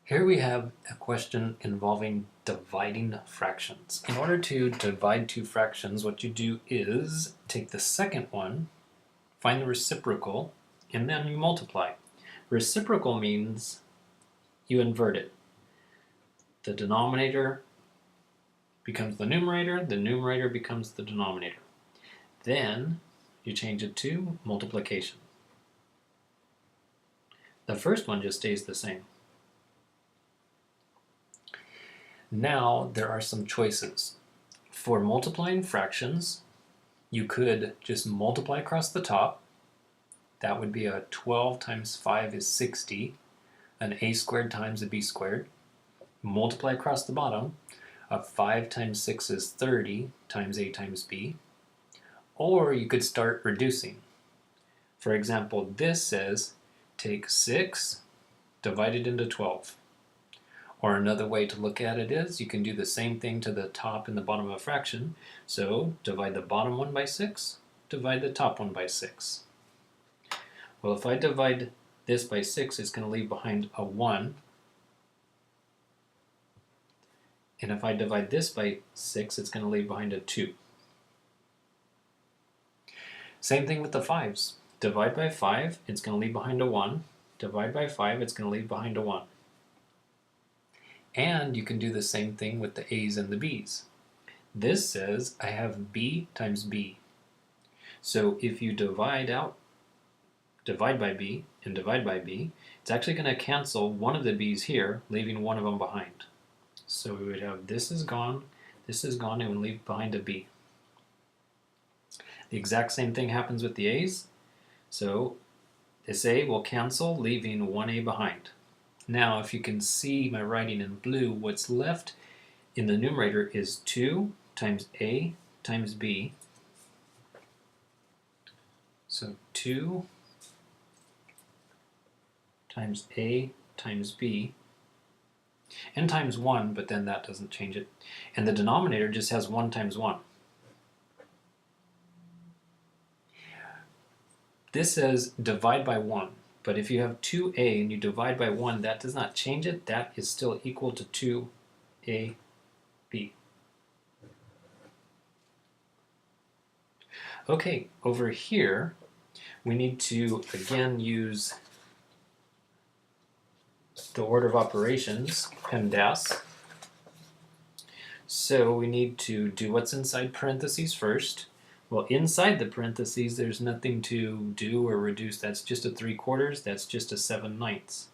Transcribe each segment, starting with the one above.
Here we have a question involving dividing fractions. In order to divide two fractions, what you do is take the second one, find the reciprocal, and then you multiply. Reciprocal means you invert it. The denominator becomes the numerator becomes the denominator. Then you change it to multiplication. The first one just stays the same. Now there are some choices. For multiplying fractions, you could just multiply across the top. That would be a 12 times 5 is 60, an a squared times a b squared. Multiply across the bottom, a 5 times 6 is 30 times a times b. Or you could start reducing. For example, this says take 6, divide it into 12. Or another way to look at it is you can do the same thing to the top and the bottom of a fraction. So divide the bottom one by 6, divide the top one by 6. Well, if I divide this by 6, it's going to leave behind a 1. And if I divide this by 6, it's going to leave behind a 2. Same thing with the 5s. Divide by 5, it's going to leave behind a 1. Divide by 5, it's going to leave behind a 1. And you can do the same thing with the a's and the b's. This says I have b times b. So if you divide by b and divide by b, it's actually going to cancel one of the b's here, leaving one of them behind. So we would have this is gone, and we leave behind a b. The exact same thing happens with the a's. So this a will cancel, leaving one a behind. Now, if you can see my writing in blue, what's left in the numerator is 2 times a times b. So 2 times a times b, and times 1, but then that doesn't change it. And the denominator just has 1 times 1. This says divide by 1. But if you have 2a and you divide by 1, that does not change it. That is still equal to 2ab. Okay, over here, we need to again use the order of operations, PEMDAS. So we need to do what's inside parentheses first. Well, inside the parentheses, there's nothing to do or reduce. That's just a 3/4. That's just a 7/9.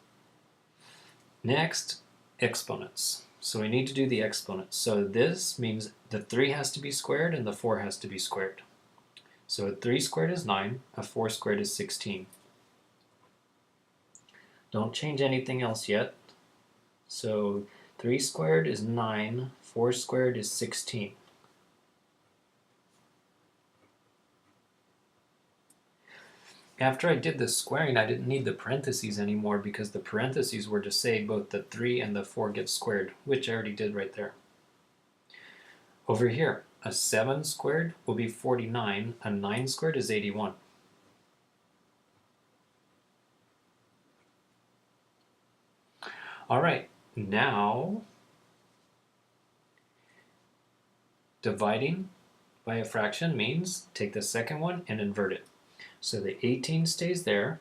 Next, exponents. So we need to do the exponents. So this means the 3 has to be squared and the 4 has to be squared. So a 3 squared is 9, a 4 squared is 16. Don't change anything else yet. So 3 squared is 9, 4 squared is 16. After I did the squaring, I didn't need the parentheses anymore because the parentheses were to say both the 3 and the 4 get squared, which I already did right there. Over here, a 7 squared will be 49, a 9 squared is 81. All right, now dividing by a fraction means take the second one and invert it. So the 18 stays there,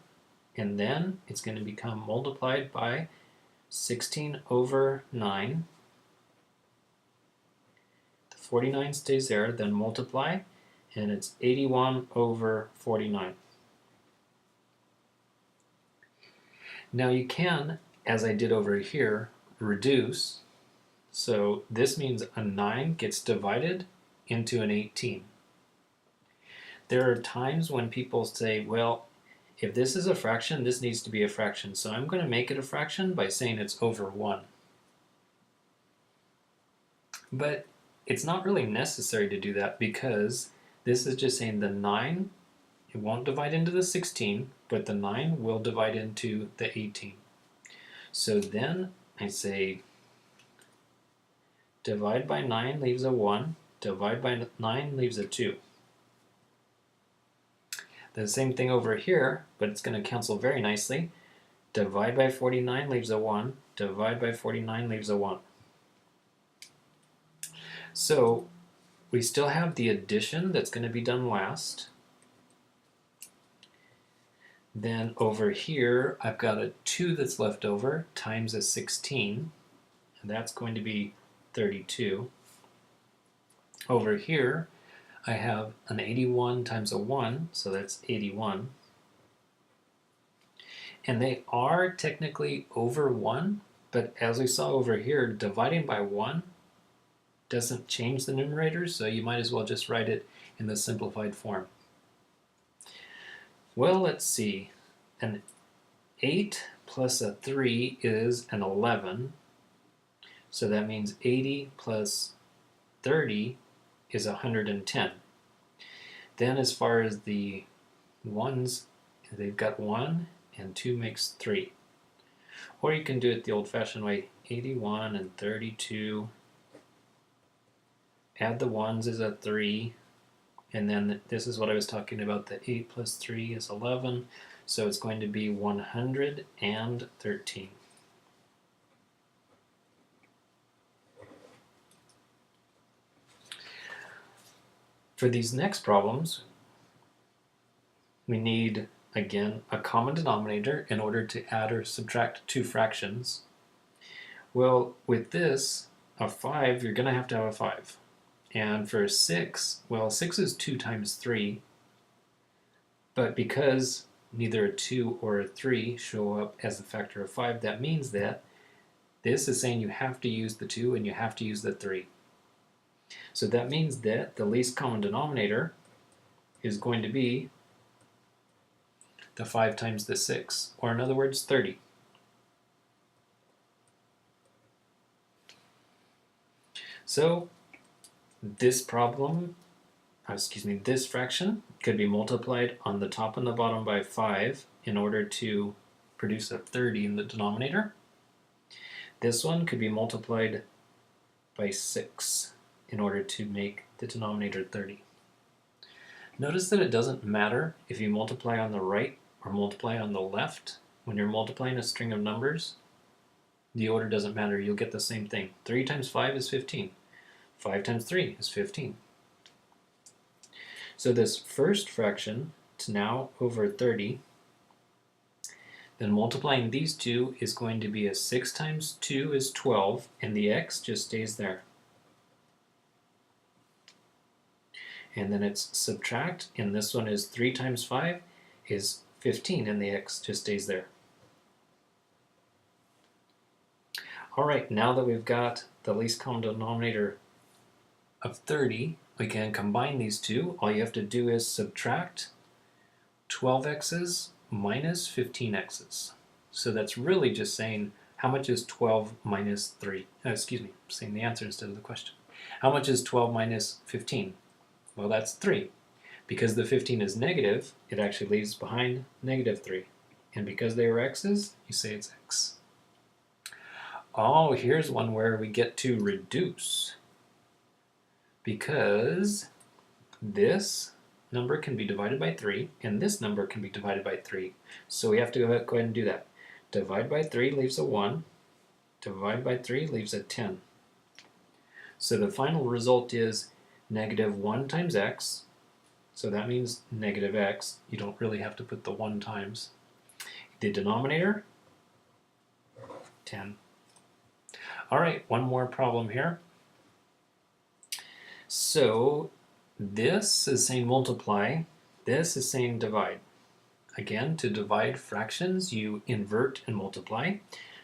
and then it's going to become multiplied by 16 over 9. The 49 stays there, then multiply, and it's 81 over 49. Now you can, as I did over here, reduce. So this means a 9 gets divided into an 18. There are times when people say, well, if this is a fraction, this needs to be a fraction. So I'm going to make it a fraction by saying it's over 1. But it's not really necessary to do that because this is just saying the 9, it won't divide into the 16, but the 9 will divide into the 18. So then I say divide by 9 leaves a 1, divide by 9 leaves a 2. The same thing over here, but it's going to cancel very nicely. Divide by 49 leaves a 1. Divide by 49 leaves a 1. So we still have the addition that's going to be done last. Then over here, I've got a 2 that's left over times a 16, and that's going to be 32. Over here, I have an 81 times a 1, so that's 81. And they are technically over 1, but as we saw over here, dividing by 1 doesn't change the numerators, so you might as well just write it in the simplified form. Well, let's see. An 8 plus a 3 is an 11. So that means 80 plus 30 is 110. Then as far as the ones, they've got 1 and 2 makes 3. Or you can do it the old-fashioned way, 81 and 32. Add the 1s is a 3. And then this is what I was talking about, the 8 plus 3 is 11, so it's going to be 113. For these next problems, we need, again, a common denominator in order to add or subtract two fractions. Well, with this, a 5, you're going to have a 5. And for 6, well, 6 is 2 times 3, but because neither a 2 or a 3 show up as a factor of 5, that means that this is saying you have to use the 2 and you have to use the 3. So that means that the least common denominator is going to be the 5 times the 6, or in other words, 30. So this problem, this fraction could be multiplied on the top and the bottom by 5 in order to produce a 30 in the denominator. This one could be multiplied by 6 in order to make the denominator 30. Notice that it doesn't matter if you multiply on the right or multiply on the left. When you're multiplying a string of numbers, the order doesn't matter. You'll get the same thing. 3 times 5 is 15. 5 times 3 is 15. So this first fraction to now over 30, then multiplying these two is going to be a 6 times 2 is 12, and the x just stays there. And then it's subtract, and this one is 3 times 5 is 15, and the x just stays there. All right, now that we've got the least common denominator of 30, we can combine these two. All you have to do is subtract 12x's minus 15x's. So that's really just saying how much is 12 minus 3? Saying the answer instead of the question. How much is 12 minus 15? Well, that's 3. Because the 15 is negative, it actually leaves behind negative 3. And because they were x's, you say it's x. Oh, here's one where we get to reduce. Because this number can be divided by 3, and this number can be divided by 3. So we have to go ahead and do that. Divide by 3 leaves a 1. Divide by 3 leaves a 10. So the final result is negative 1 times x. So that means negative x. You don't really have to put the 1 times. The denominator, 10. All right, one more problem here. So this is saying multiply, this is saying divide. Again, to divide fractions, you invert and multiply.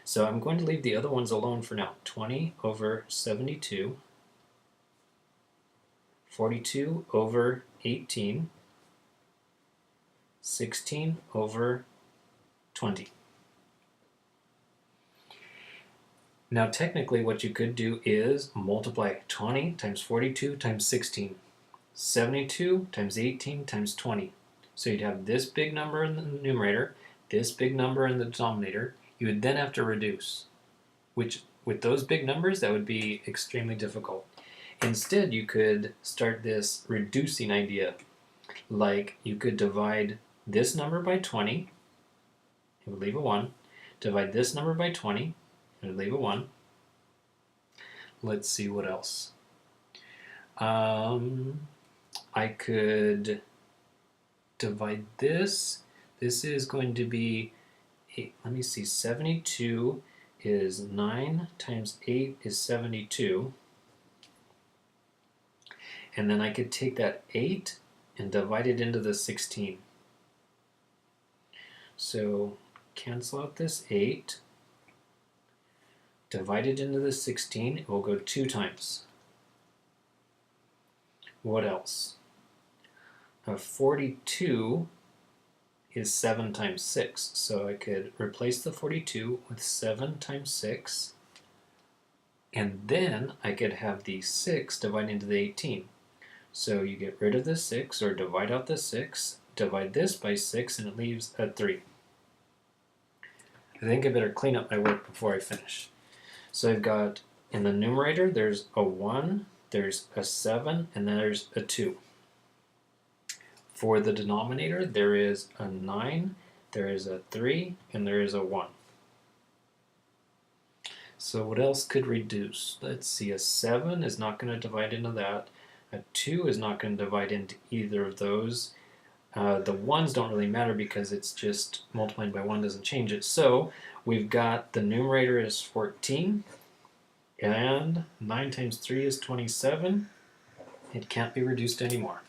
So I'm going to leave the other ones alone for now. 20 over 72, 42 over 18, 16 over 20. Now technically what you could do is multiply 20 times 42 times 16, 72 times 18 times 20. So you'd have this big number in the numerator, this big number in the denominator. You would then have to reduce, which with those big numbers that would be extremely difficult. Instead you could start this reducing idea. Like you could divide this number by 20, it would leave a 1, divide this number by 20, I'd leave a 1. Let's see what else. I could divide this. This is going to be 8. Let me see. 72 is 9 times 8 is 72. And then I could take that 8 and divide it into the 16. So cancel out this 8. Divide it into the 16. It will go 2 times. What else? 42 is 7 times 6. So I could replace the 42 with 7 times 6. And then I could have the 6 divide into the 18. So you get rid of the 6, or divide out the 6, divide this by 6, and it leaves a 3. I think I better clean up my work before I finish. So I've got, in the numerator, there's a 1, there's a 7, and then there's a 2. For the denominator, there is a 9, there is a 3, and there is a 1. So what else could reduce? Let's see, a 7 is not going to divide into that. A 2 is not going to divide into either of those. The 1s don't really matter because it's just multiplying by 1 doesn't change it. So we've got the numerator is 14, and 9 times 3 is 27. It can't be reduced anymore.